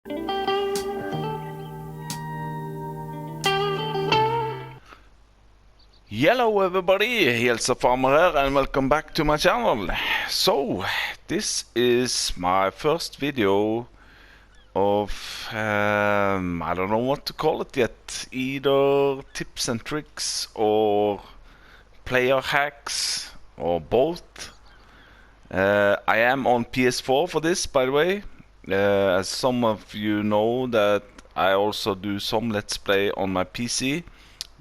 Hello everybody, Hilsa Farmer here and welcome back to my channel. So, this is my first video of, I don't know what to call it yet, either tips and tricks or player hacks or both. I am on PS4 for this, by the way. As some of you know that I also do some Let's Play on my PC.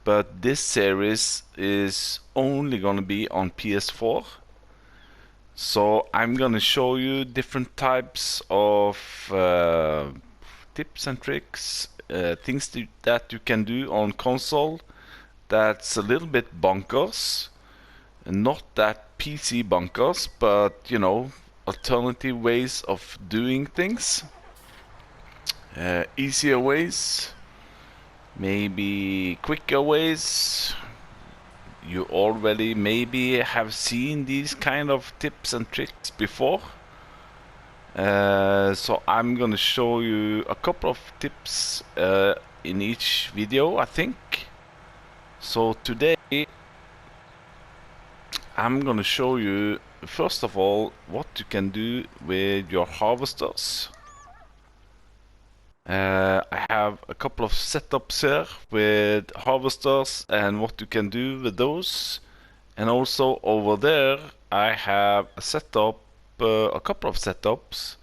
But this series is only gonna be on PS4. So I'm gonna show you different types of tips and tricks, things that you can do on console that's a little bit bonkers. Not that PC bonkers, but you know, alternative ways of doing things. Easier ways. Maybe quicker ways. You already maybe have seen these kind of tips and tricks before. So I'm gonna show you a couple of tips in each video, I think. So today I'm gonna show you first of all what you can do with your harvesters. I have a couple of setups here with harvesters and what you can do with those. And also over there I have a setup, a couple of setups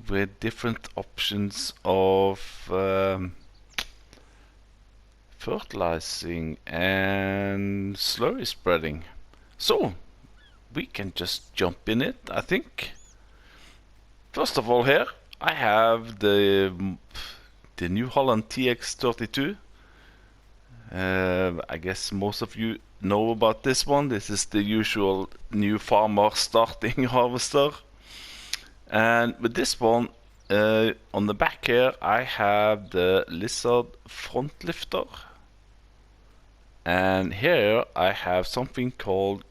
with different options of fertilizing and slurry spreading. So we can just jump in it, I think. First of all here I have the New Holland TX32. I guess most of you know about this one. This is the usual new farmer starting harvester. And with this one, on the back here, I have the Lizard front lifter. And here I have something called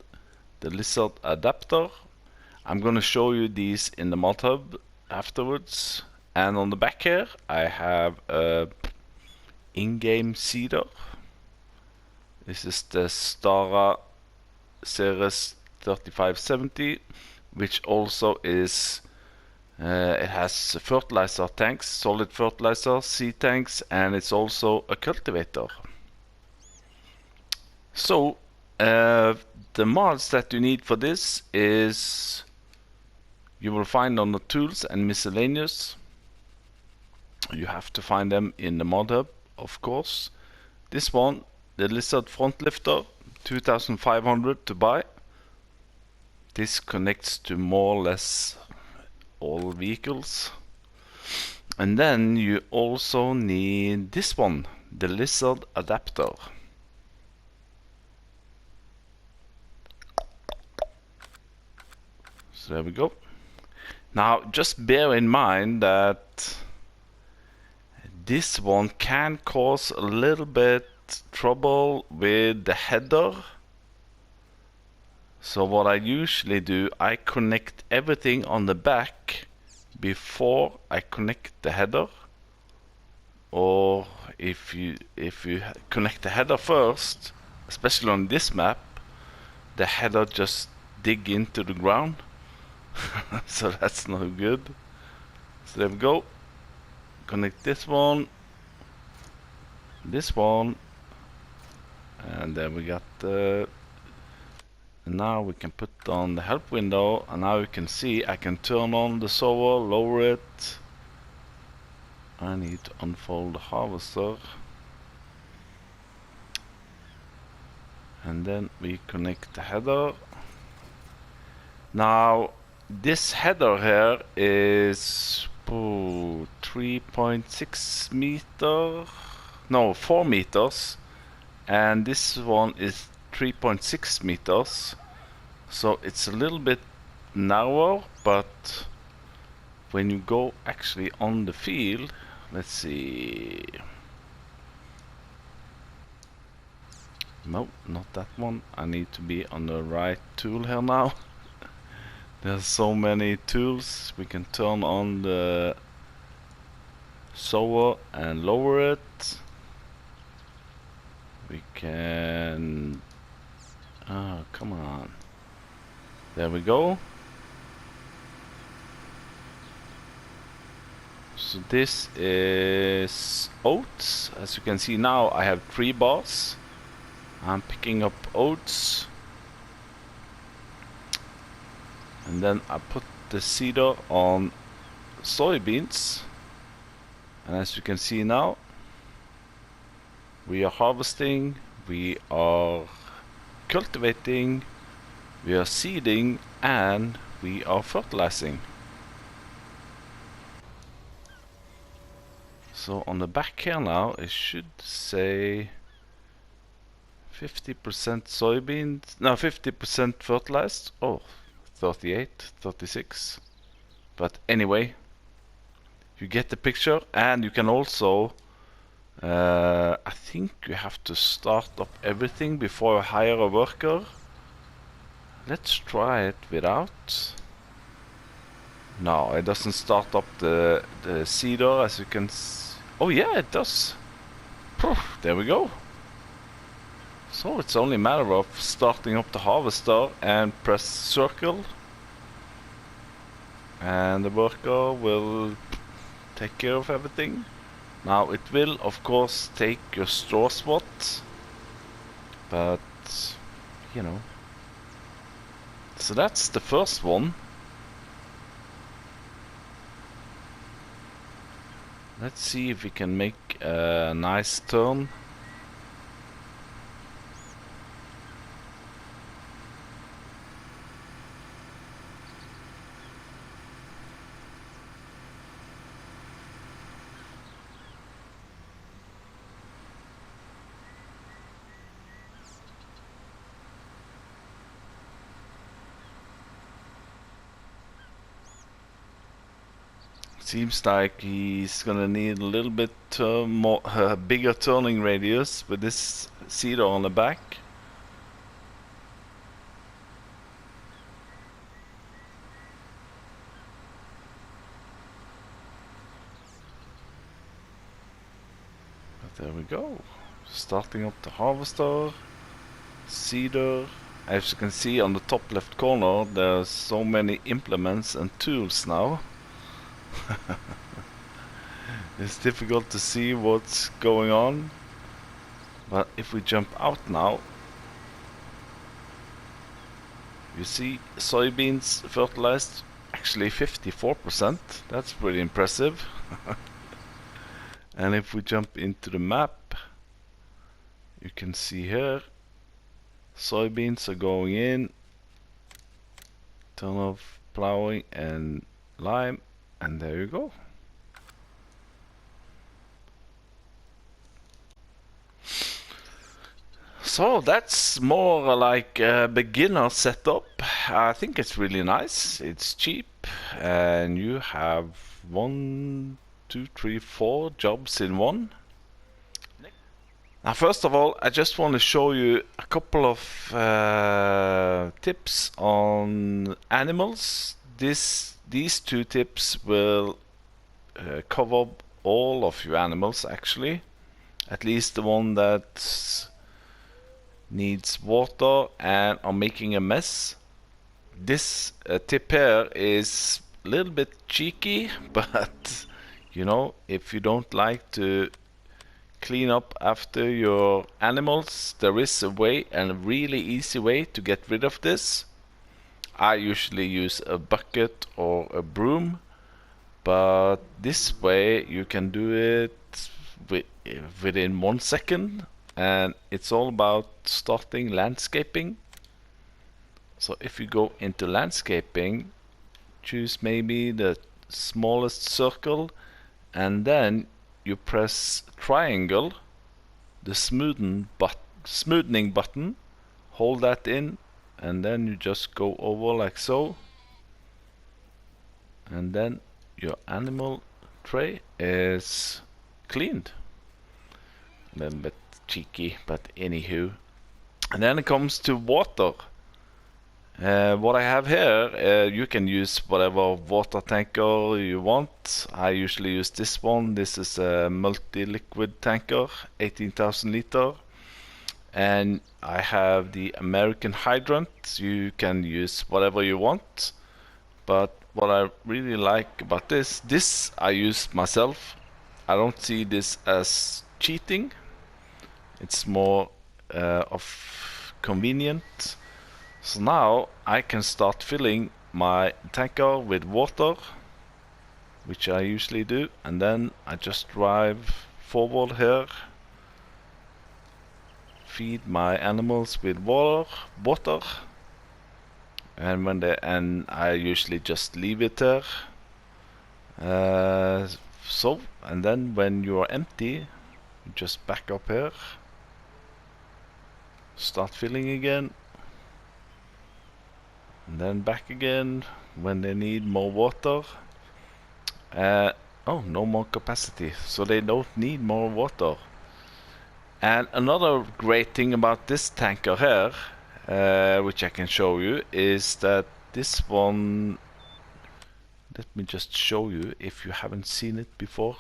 the Lizard adapter. I'm gonna show you these in the mod hub afterwards. And on the back here I have a in-game cedar. This is the Stara Series 3570, which also is it has fertilizer tanks, solid fertilizer, seed tanks, and it's also a cultivator. So the mods that you need for this is you will find on the tools and miscellaneous. You have to find them in the mod hub, of course. This one, the Lizard front lifter, 2500 to buy. This connects to more or less all vehicles. And then you also need this one, the Lizard adapter. So there we go. Now just bear in mind that this one can cause a little bit trouble with the header. So what I usually do, I connect everything on the back before I connect the header. Or if you connect the header first, especially on this map, the header just dig into the ground. So that's not good. So there we go. Connect this one, and then we got the. Now we can put on the help window, and now you can see I can turn on the sower, lower it. I need to unfold the harvester, and then we connect the header. Now this header here is 3.6 meter, no, 4 meters, and this one is 3.6 meters, so it's a little bit narrower, but when you go actually on the field, let's see, no, not that one, I need to be on the right tool here now. There's so many tools. We can turn on the sower and lower it. We can... oh, come on. There we go. So this is oats. As you can see now, I have 3 bars. I'm picking up oats. And then I put the cedar on soybeans. And as you can see now, we are harvesting, we are cultivating, we are seeding, and we are fertilizing. So on the back here now, it should say 50% soybeans, no, 50% fertilized. Oh, 38, 36. But anyway, you get the picture, and you can also, I think you have to start up everything before you hire a worker. Let's try it without. No, it doesn't start up the cedar, as you can see. Oh yeah, it does. Poof, there we go. So it's only a matter of starting up the harvester and press circle, and the worker will take care of everything. Now it will of course take your straw spot, but you know. So that's the first one. Let's see if we can make a nice turn. Seems like he's gonna need a little bit more bigger turning radius with this cedar on the back. But there we go. Starting up the harvester, cedar. As you can see on the top left corner, there's so many implements and tools now. It's difficult to see what's going on, but if we jump out now, you see soybeans fertilized, actually 54%. That's pretty impressive. And if we jump into the map, you can see here soybeans are going in, turn off plowing and lime, and there you go. So that's more like a beginner setup. I think it's really nice, it's cheap, and you have 1, 2, 3, 4 jobs in one. Now first of all, I just want to show you a couple of tips on animals. These 2 tips will cover all of your animals actually, at least the one that needs water and are making a mess. This tip here is a little bit cheeky, but you know, if you don't like to clean up after your animals, there is a way, and a really easy way to get rid of this. I usually use a bucket or a broom, but this way you can do it within 1 second, and it's all about starting landscaping. So if you go into landscaping, choose maybe the smallest circle, and then you press triangle, the smoothing button, hold that in, and then you just go over like so, and then your animal tray is cleaned. A little bit cheeky, but anywho. And then it comes to water. What I have here, you can use whatever water tanker you want. I usually use this one. This is a multi-liquid tanker, 18,000 liter. And I have the American hydrant. You can use whatever you want. But what I really like about this I use myself. I don't see this as cheating. It's more of convenient. So now I can start filling my tanker with water, which I usually do, and then I just drive forward here, feed my animals with water, and I usually just leave it there. And then when you are empty, you just back up here, start filling again. And then back again when they need more water. Oh, no more capacity, so they don't need more water. And another great thing about this tanker here, which I can show you, is that this one, let me just show you if you haven't seen it before.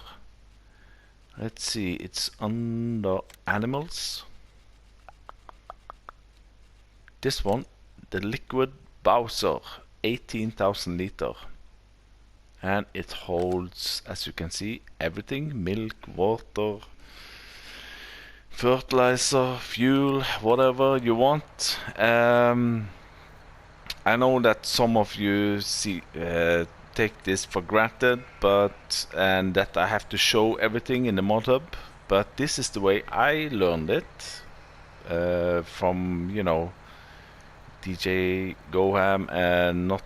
Let's see, it's under animals. This one, the liquid Bowser, 18,000 liter, and it holds, as you can see, everything: milk, water, fertilizer, fuel, whatever you want. I know that some of you take this for granted, and that I have to show everything in the mod hub, but this is the way I learned it from, you know, DJ Goham, and not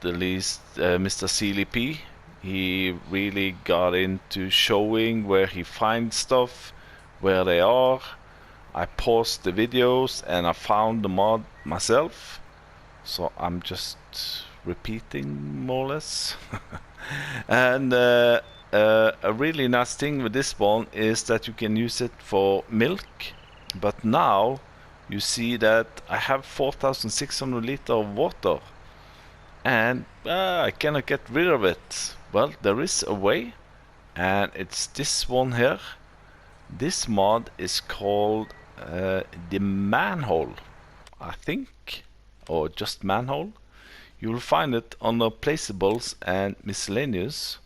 the least Mr. Sealy P. He really got into showing where he finds stuff, where they are. I paused the videos and I found the mod myself, so I'm just repeating more or less. And a really nice thing with this one is that you can use it for milk, but now you see that I have 4,600 liter of water, and I cannot get rid of it. Well, there is a way, and it's this one here. This mod is called the manhole, I think, or just manhole. You will find it under placeables and miscellaneous.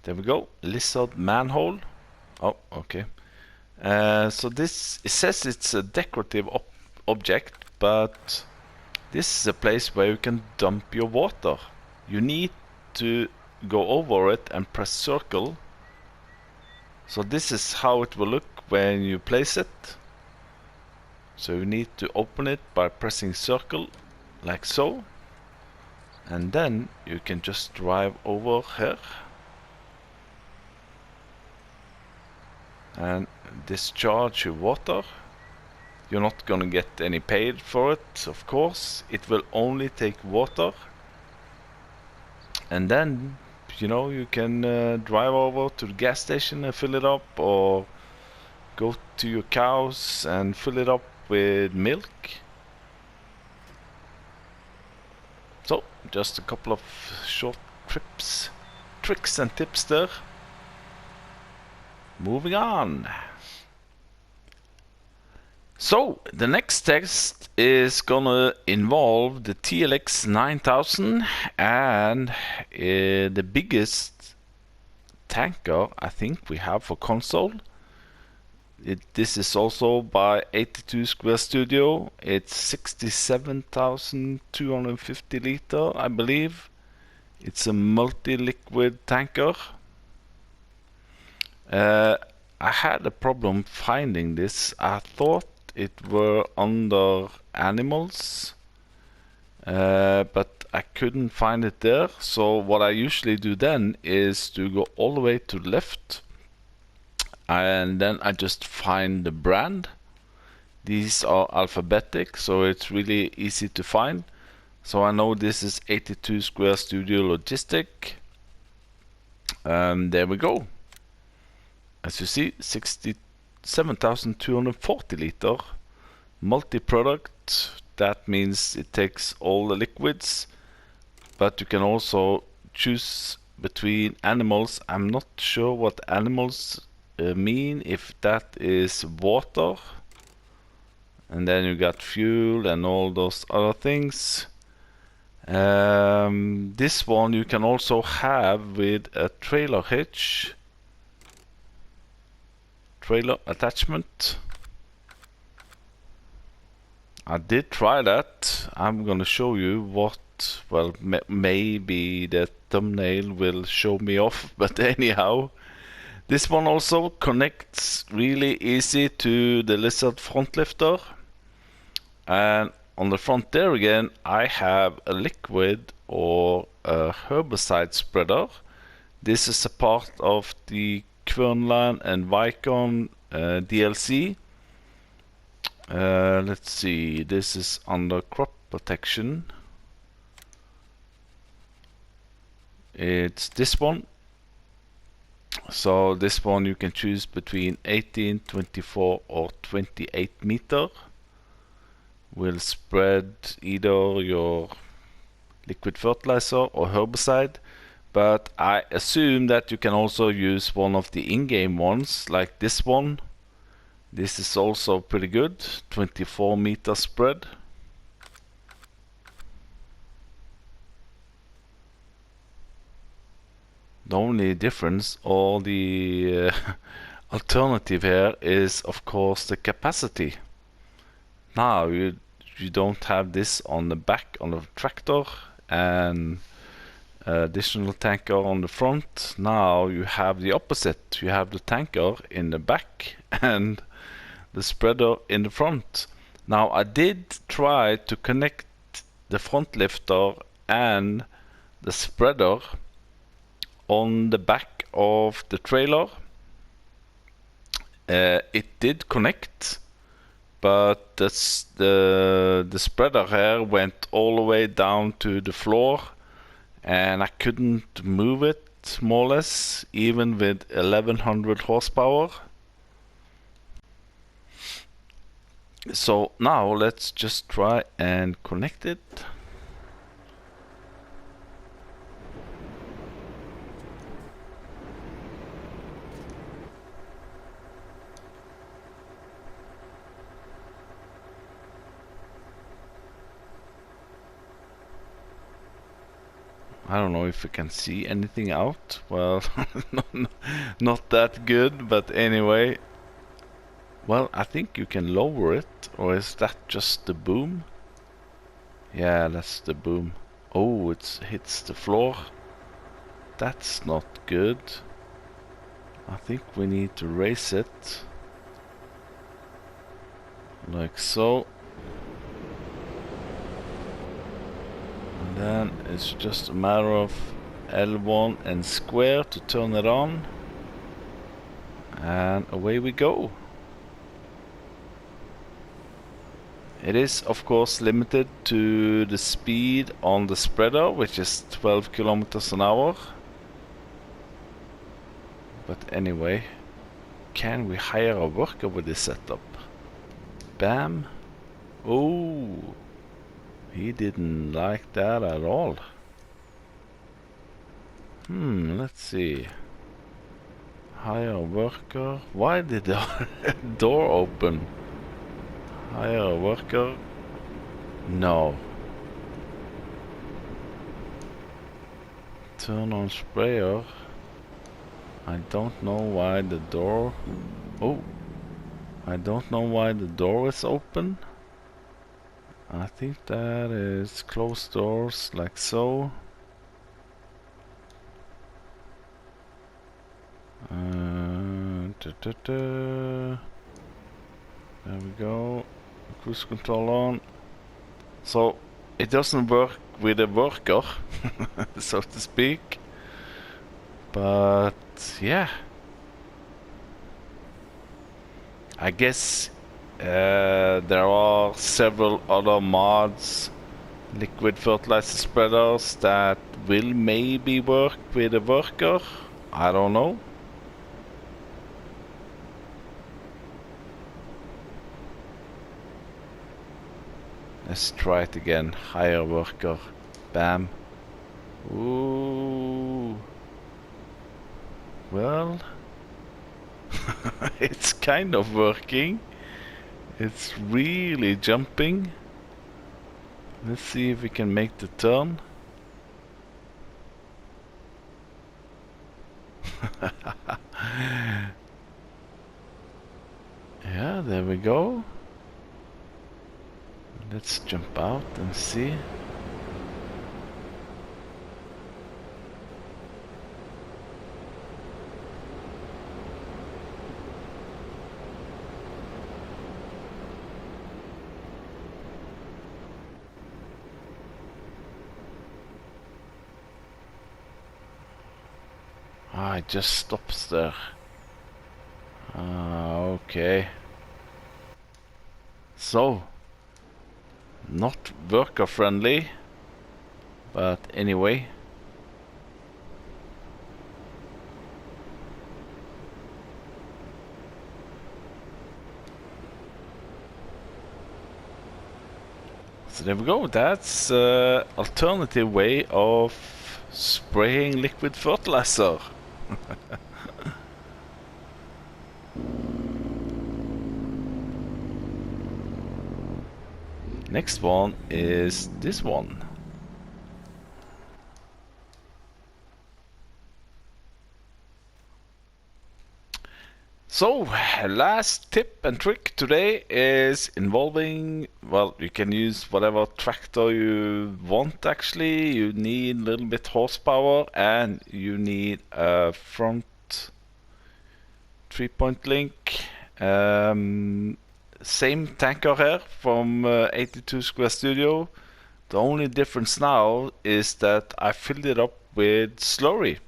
There we go, lizard manhole. Oh, okay. So this, it says it's a decorative object, but this is a place where you can dump your water. You need to go over it and press circle. So this is how it will look when you place it. So you need to open it by pressing circle, like so. And then you can just drive over here and discharge your water. You're not gonna get any paid for it, of course. It will only take water, and then, you know, you can drive over to the gas station and fill it up, or go to your cows and fill it up with milk. So just a couple of short tricks and tips there. Moving on. So the next test is gonna involve the TLX 9000 and the biggest tanker I think we have for console. This is also by 82 Square Studio. It's 67,250 liter, I believe. It's a multi-liquid tanker. I had a problem finding this. I thought it were under animals, but I couldn't find it there. So what I usually do then is to go all the way to the left, and then I just find the brand. These are alphabetic, so it's really easy to find. So I know this is 82 Square Studio Logistic. There we go. As you see, 67,240 liter. multi-product. That means it takes all the liquids, but you can also choose between animals. I'm not sure what animals mean, if that is water, and then you got fuel and all those other things. This one you can also have with a trailer hitch, trailer attachment. I did try that. I'm gonna show you what, well, maybe the thumbnail will show me off, but anyhow, this one also connects really easy to the Lizard front lifter. And on the front there again, I have a liquid or a herbicide spreader. This is a part of the Kvernland and Vicon DLC. Let's see, this is under crop protection. It's this one. So this one you can choose between 18, 24 or 28 meter. Will spread either your liquid fertilizer or herbicide, but I assume that you can also use one of the in-game ones like this one. This is also pretty good, 24 meter spread. The only difference or the alternative here is of course the capacity. Now you don't have this on the back on the tractor and additional tanker on the front. Now you have the opposite. You have the tanker in the back and the spreader in the front. Now I did try to connect the front lifter and the spreader on the back of the trailer. It did connect, but the spreader here went all the way down to the floor and I couldn't move it, more or less, even with 1100 horsepower. So now let's just try and connect it. I don't know if you can see anything out. Well, not that good, but anyway. Well, I think you can lower it, or is that just the boom? Yeah, that's the boom. Oh, it hits the floor. That's not good. I think we need to raise it. Like so. And then it's just a matter of L1 and square to turn it on. And away we go. It is of course limited to the speed on the spreader, which is 12 kilometers an hour. But anyway, can we hire a worker with this setup? Bam. Oh, he didn't like that at all. Let's see. Hire a worker. Why did the door open? Hire a worker. No. Turn on sprayer. I don't know why the door... Oh. I don't know why the door is open. I think that is closed doors, like so. There we go. Cruise control on. So it doesn't work with a worker, so to speak. But yeah, I guess there are several other mods, liquid fertilizer spreaders, that will maybe work with a worker. I don't know. Let's try it again. Hire worker. Bam. Ooh. Well, it's kind of working. It's really jumping. Let's see if we can make the turn. Yeah, there we go. Let's jump out and see. Ah, it just stops there. Okay. So, not worker friendly, but anyway. So there we go. That's alternative way of spraying liquid fertilizer. Next one is this one. So, last tip and trick today is involving, well, you can use whatever tractor you want actually. You need a little bit horsepower and you need a front 3-point link. Same tanker here from 82 Square Studio. The only difference now is that I filled it up with slurry.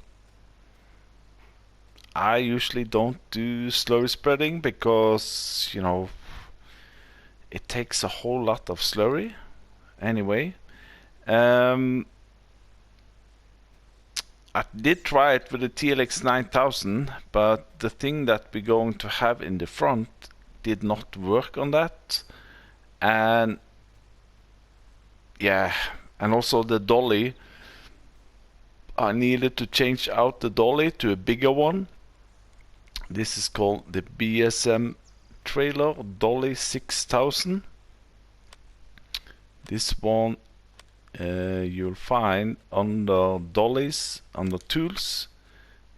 I usually don't do slurry spreading because, you know, it takes a whole lot of slurry. Anyway, I did try it with the TLX 9000, but the thing that we're going to have in the front did not work on that. And yeah, and also the dolly, I needed to change out the dolly to a bigger one. This is called the BSM trailer dolly 6000. This one you'll find under dollies, under tools,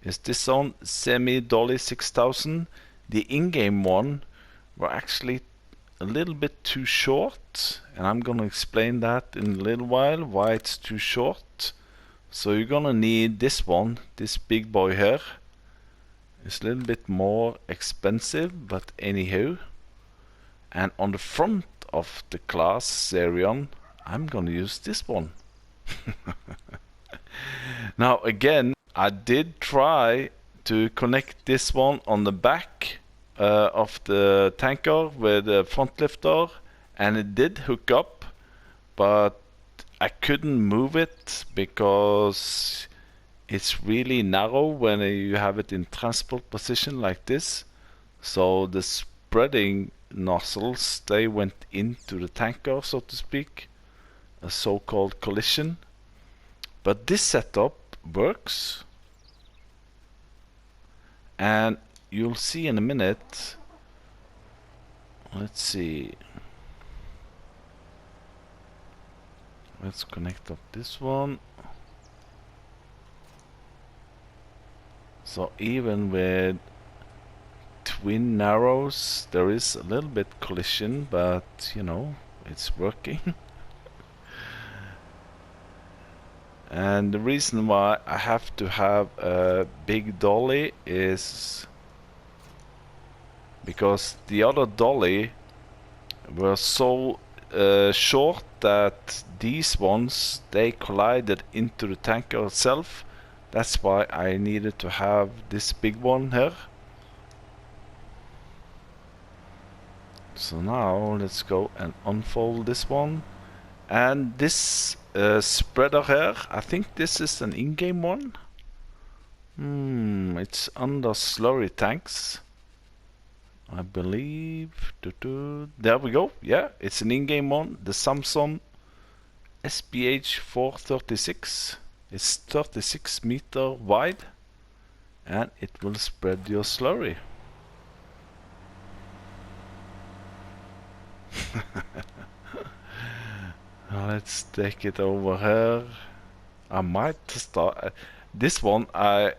is this one, semi dolly 6000. The in-game one were actually a little bit too short, and I'm gonna explain that in a little while why it's too short. So you're gonna need this one, this big boy here. It's a little bit more expensive, but anyhow. And on the front of the class Serion, I'm gonna use this one. Now again, I did try to connect this one on the back of the tanker with the front lifter, and it did hook up, but I couldn't move it because it's really narrow when you have it in transport position like this. So the spreading nozzles, they went into the tanker, so to speak, a so-called collision. But this setup works, and you'll see in a minute. Let's see. Let's connect up this one. So even with twin narrows, there is a little bit collision, but you know, it's working. And the reason why I have to have a big dolly is because the other dolly were so short that these ones, they collided into the tanker itself. That's why I needed to have this big one here. So now let's go and unfold this one. And this spreader here, I think this is an in-game one. It's under slurry tanks. I believe. There we go. Yeah, it's an in-game one. The Samsung SPH 436. It's 36 meter wide, and it will spread your slurry. Let's take it over here. I might start this one. I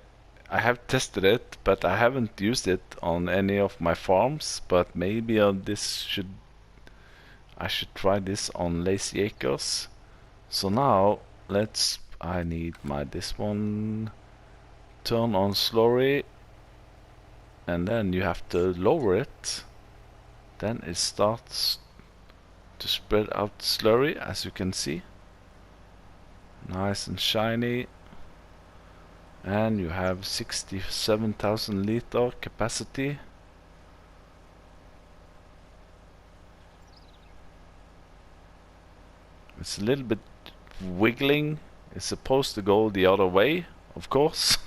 have tested it, but I haven't used it on any of my farms. But maybe on this I should try this on Lazy Acres. So now I need this one. Turn on slurry, and then you have to lower it. Then it starts to spread out slurry, as you can see. Nice and shiny. And you have 67,000 liter capacity. It's a little bit wiggling. It's supposed to go the other way, of course.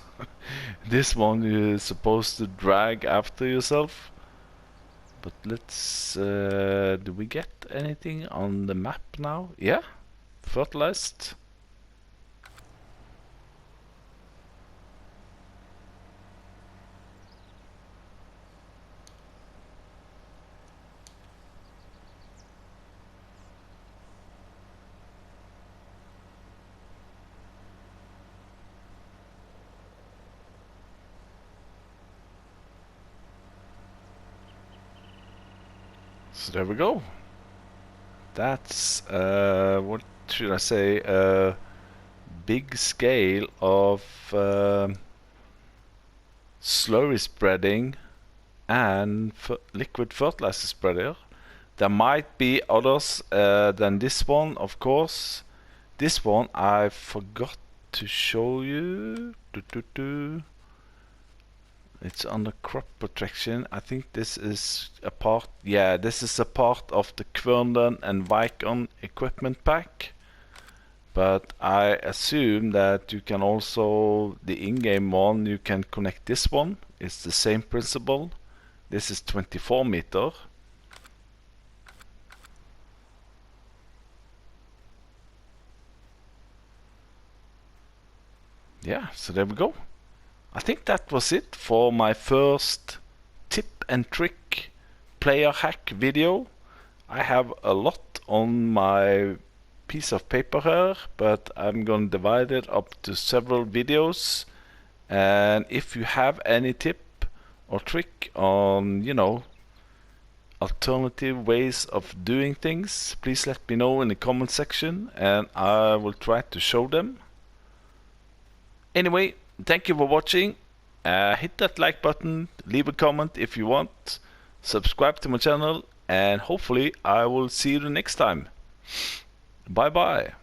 This one is supposed to drag after yourself. But let's... do we get anything on the map now? Yeah, fertilized. So there we go. That's what should I say? Big scale of slurry spreading and liquid fertilizer spreader. There might be others than this one, of course. This one I forgot to show you. It's under crop protection. I think this is a part. Yeah, this is a part of the Kvørnden and Vicon equipment pack. But I assume that you can also, the in-game one, you can connect this one. It's the same principle. This is 24 meter. Yeah, so there we go. I think that was it for my first tip and trick player hack video. I have a lot on my piece of paper here, but I'm going to divide it up to several videos. And if you have any tip or trick on, you know, alternative ways of doing things, please let me know in the comment section and I will try to show them. Anyway, thank you for watching. Hit that like button, leave a comment if you want, subscribe to my channel, and hopefully I will see you the next time. Bye bye.